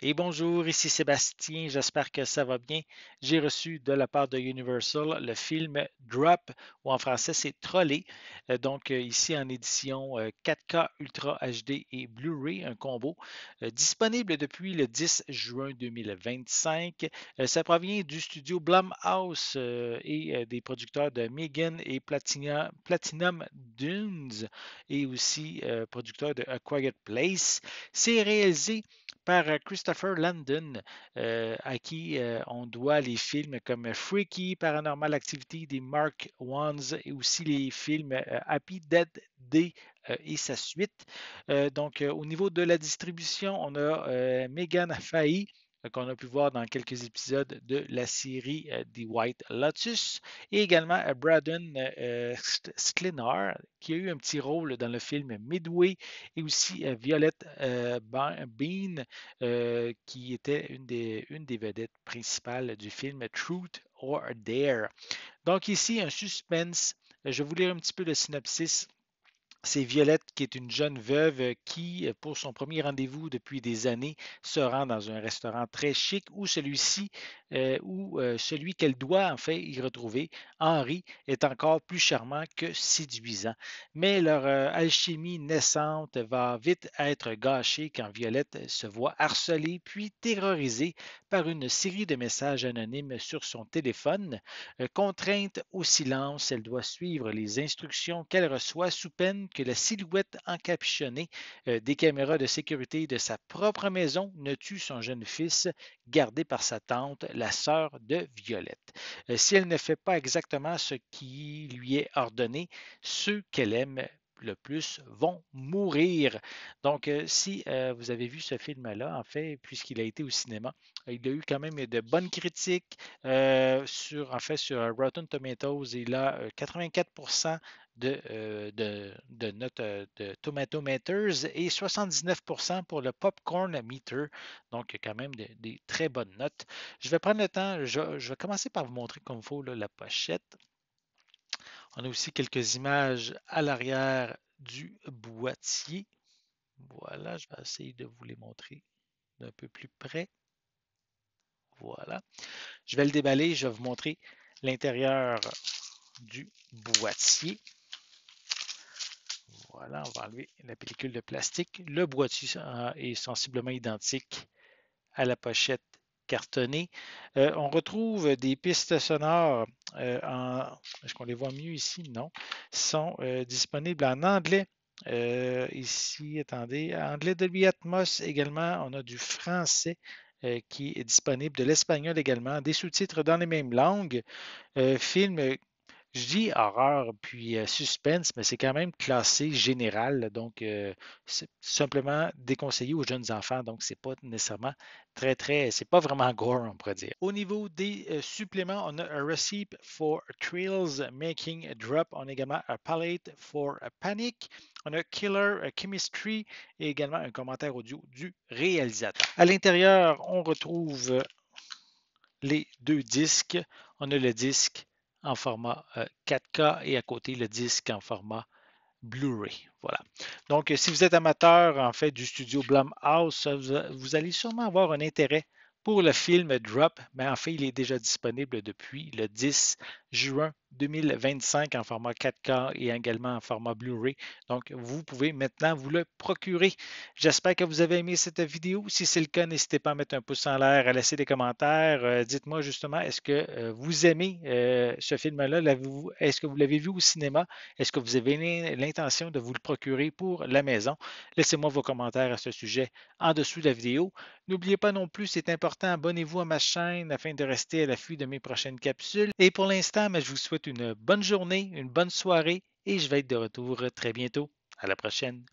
Et bonjour, ici Sébastien, j'espère que ça va bien. J'ai reçu de la part de Universal le film Drop, ou en français c'est Trolley. Ici en édition 4K Ultra HD et Blu-ray, un combo, disponible depuis le 10 juin 2025. Ça provient du studio Blumhouse et des producteurs de Megan et Platinum Dunes et aussi producteurs de A Quiet Place. C'est réalisé par Christopher Landon, à qui on doit les films comme Freaky, Paranormal Activity des Mark Ones et aussi les films Happy Death Day et sa suite. Au niveau de la distribution, on a Megan Fahey, qu'on a pu voir dans quelques épisodes de la série The White Lotus, et également Braden Sklenar, qui a eu un petit rôle dans le film Midway, et aussi Violette Bean, qui était une des vedettes principales du film Truth or Dare. Donc ici, un suspense. Je vais vous lire un petit peu le synopsis. C'est Violette qui est une jeune veuve qui, pour son premier rendez-vous depuis des années, se rend dans un restaurant très chic où celui qu'elle doit en fait y retrouver, Henri, est encore plus charmant que séduisant. Mais leur alchimie naissante va vite être gâchée quand Violette se voit harcelée puis terrorisée par une série de messages anonymes sur son téléphone. Contrainte au silence, elle doit suivre les instructions qu'elle reçoit sous peine que la silhouette encapuchonnée des caméras de sécurité de sa propre maison ne tue son jeune fils, gardé par sa tante, la sœur de Violette. Si elle ne fait pas exactement ce qui lui est ordonné, ceux qu'elle aime le plus vont mourir. Si vous avez vu ce film-là, en fait, puisqu'il a été au cinéma, il a eu quand même de bonnes critiques sur Rotten Tomatoes. Il a 84% de notes de Tomatometers et 79% pour le Popcorn Meter. Donc, quand même des très bonnes notes. Je vais prendre le temps, je vais commencer par vous montrer comme il faut là, la pochette. On a aussi quelques images à l'arrière du boîtier. Voilà, je vais essayer de vous les montrer d'un peu plus près. Voilà. Je vais le déballer, je vais vous montrer l'intérieur du boîtier. Voilà, on va enlever la pellicule de plastique. Le boîtier est sensiblement identique à la pochette cartonnée. On retrouve des pistes sonores est-ce qu'on les voit mieux ici? Non. Sont disponibles en anglais. Ici, attendez, anglais Dolby Atmos également. On a du français qui est disponible, de l'espagnol également, des sous-titres dans les mêmes langues. Film je dis horreur puis suspense, mais c'est quand même classé général, donc c'est simplement déconseillé aux jeunes enfants, donc c'est pas nécessairement c'est pas vraiment gore, on pourrait dire. Au niveau des suppléments, on a a Recipe for Thrills Making a Drop, on a également a Palette for a Panic, on a Killer Chemistry et également un commentaire audio du réalisateur. À l'intérieur, on retrouve les deux disques. On a le disque en format 4K et à côté le disque en format Blu-ray. Voilà. Donc, si vous êtes amateur en fait du studio Blumhouse, vous allez sûrement avoir un intérêt pour le film Drop, mais en fait, il est déjà disponible depuis le 10 juin 2025 en format 4K et également en format Blu-ray. Donc, vous pouvez maintenant vous le procurer. J'espère que vous avez aimé cette vidéo. Si c'est le cas, n'hésitez pas à mettre un pouce en l'air, à laisser des commentaires. Dites-moi justement, est-ce que vous aimez ce film-là? Est-ce que vous l'avez vu au cinéma? Est-ce que vous avez l'intention de vous le procurer pour la maison? Laissez-moi vos commentaires à ce sujet en dessous de la vidéo. N'oubliez pas non plus, c'est important, abonnez-vous à ma chaîne afin de rester à l'affût de mes prochaines capsules. Et pour l'instant, je vous souhaite une bonne journée, une bonne soirée et je vais être de retour très bientôt. À la prochaine.